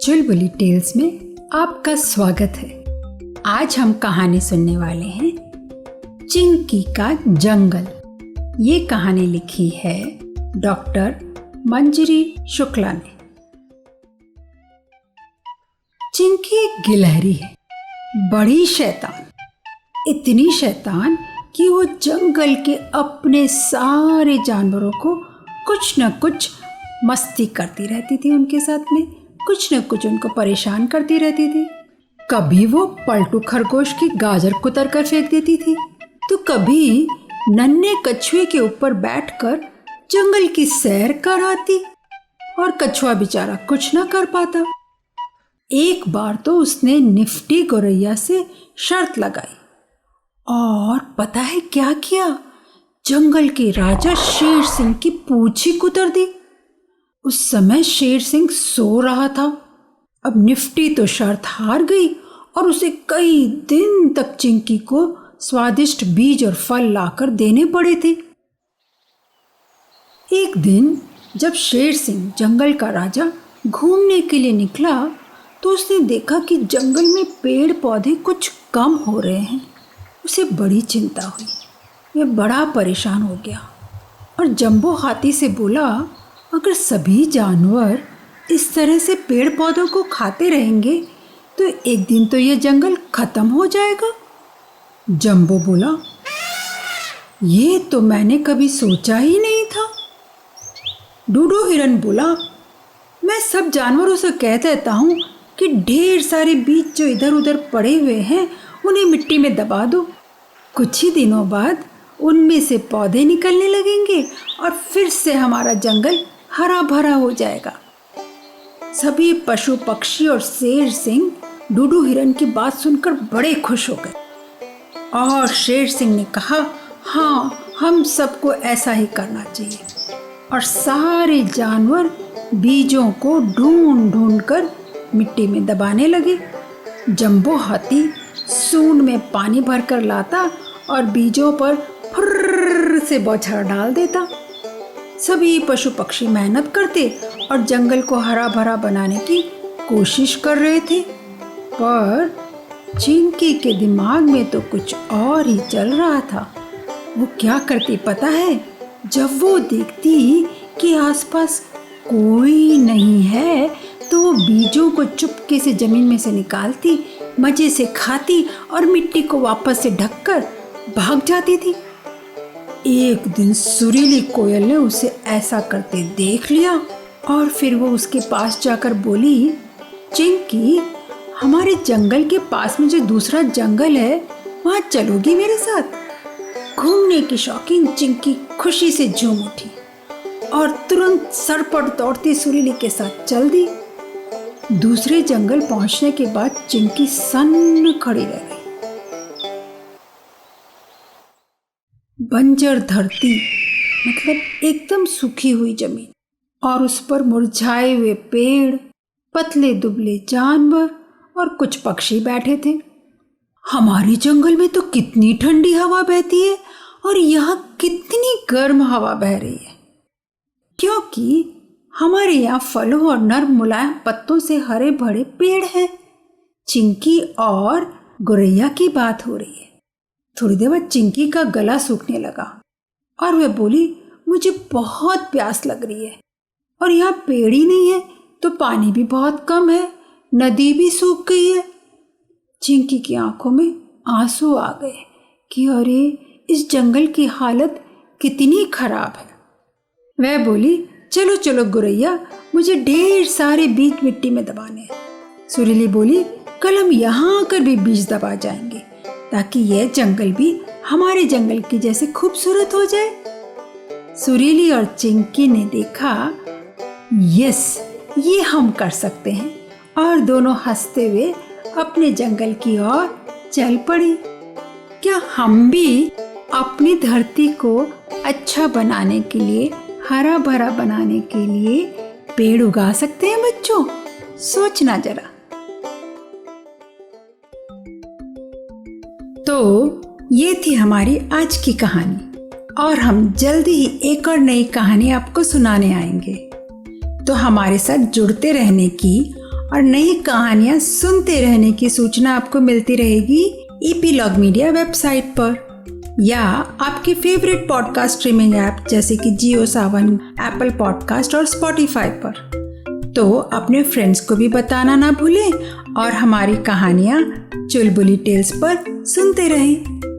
चुलबुली tales में आपका स्वागत है। आज हम कहानी सुनने वाले हैं चिंकी का जंगल। ये कहानी लिखी है डॉक्टर मंजरी शुक्ला ने। चिंकी एक गिलहरी है, बड़ी शैतान, इतनी शैतान कि वो जंगल के अपने सारे जानवरों को कुछ न कुछ मस्ती करती रहती थी, उनके साथ में कुछ न कुछ उनको परेशान करती रहती थी। कभी वो पलटू खरगोश की गाजर कुतर कर फेंक देती थी, तो कभी नन्हे कछुए के ऊपर बैठकर जंगल की सैर कराती, और कछुआ बेचारा कुछ न कर पाता। एक बार तो उसने निफ्टी गौरैया से शर्त लगाई, और पता है क्या किया? जंगल के राजा शेर सिंह की पूंछ ही कुतर दी। उस समय शेर सिंह सो रहा था। अब निफ्टी तो शर्त हार गई और उसे कई दिन तक चिंकी को स्वादिष्ट बीज और फल लाकर देने पड़े थे। एक दिन जब शेर सिंह जंगल का राजा घूमने के लिए निकला, तो उसने देखा कि जंगल में पेड़ पौधे कुछ कम हो रहे हैं। उसे बड़ी चिंता हुई, वह बड़ा परेशान हो गया और जंबो हाथी से बोला, अगर सभी जानवर इस तरह से पेड़ पौधों को खाते रहेंगे तो एक दिन तो ये जंगल खत्म हो जाएगा। जंबो बोला, ये तो मैंने कभी सोचा ही नहीं था। डूडू हिरन बोला, मैं सब जानवरों से कह देता हूँ कि ढेर सारे बीज जो इधर उधर पड़े हुए हैं उन्हें मिट्टी में दबा दो। कुछ ही दिनों बाद उनमें से पौधे निकलने लगेंगे और फिर से हमारा जंगल हरा भरा हो जाएगा। सभी पशु पक्षी और शेर सिंह डूडू हिरन की बात सुनकर बड़े खुश हो गए, और शेर सिंह ने कहा, हाँ, हम सबको ऐसा ही करना चाहिए। और सारे जानवर बीजों को ढूंढ ढूंढ कर मिट्टी में दबाने लगे। जंबो हाथी सूंड में पानी भरकर लाता और बीजों पर फुर्र से बौछार डाल देता। सभी पशु पक्षी मेहनत करते और जंगल को हरा भरा बनाने की कोशिश कर रहे थे, पर चिंकी के दिमाग में तो कुछ और ही चल रहा था। वो क्या करती पता है? जब वो देखती कि आसपास कोई नहीं है तो वो बीजों को चुपके से जमीन में से निकालती, मजे से खाती और मिट्टी को वापस से ढककर भाग जाती थी। एक दिन सुरीली कोयल ने उसे ऐसा करते देख लिया, और फिर वो उसके पास जाकर बोली, चिंकी, हमारे जंगल के पास में जो दूसरा जंगल है वहाँ चलोगी मेरे साथ? घूमने की शौकीन चिंकी खुशी से झूम उठी और तुरंत सरपट दौड़ती सुरीली के साथ चल दी। दूसरे जंगल पहुंचने के बाद चिंकी सन्न खड़ी रह गई। बंजर धरती मतलब एकदम सूखी हुई जमीन, और उस पर मुरझाए हुए पेड़, पतले दुबले जानवर और कुछ पक्षी बैठे थे। हमारे जंगल में तो कितनी ठंडी हवा बहती है और यहाँ कितनी गर्म हवा बह रही है, क्योंकि हमारे यहाँ फलों और नर्म मुलायम पत्तों से हरे भरे पेड़ हैं। चिंकी और गौरैया की बात हो रही है। थोड़ी देर बाद चिंकी का गला सूखने लगा और वह बोली, मुझे बहुत प्यास लग रही है और यहाँ पेड़ ही नहीं है तो पानी भी बहुत कम है, नदी भी सूख गई है। चिंकी की आंखों में आंसू आ गए कि अरे, इस जंगल की हालत कितनी खराब है। वह बोली, चलो चलो गौरैया, मुझे ढेर सारे बीज मिट्टी में दबाने हैं। सुरीली बोली, कल हम यहाँ आकर भी बीज दबा जाएंगे ताकि यह जंगल भी हमारे जंगल की जैसे खूबसूरत हो जाए। सुरीली और चिंकी ने देखा, यस, ये हम कर सकते हैं, और दोनों हंसते हुए अपने जंगल की ओर चल पड़ी। क्या हम भी अपनी धरती को अच्छा बनाने के लिए, हरा भरा बनाने के लिए पेड़ उगा सकते हैं बच्चों? सोचना जरा। तो ये थी हमारी आज की कहानी, और हम जल्दी ही एक और नई कहानी आपको सुनाने आएंगे। तो हमारे साथ जुड़ते रहने की और नई कहानियाँ सुनते रहने की सूचना आपको मिलती रहेगी ईपीलॉग मीडिया वेबसाइट पर या आपके फेवरेट पॉडकास्ट स्ट्रीमिंग ऐप जैसे कि जियो सावन, एप्पल पॉडकास्ट और स्पॉटिफाई पर। तो अपने फ्रेंड्स को भी बताना ना भूलें और हमारी कहानियाँ चुलबुली टेल्स पर सुनते रहें।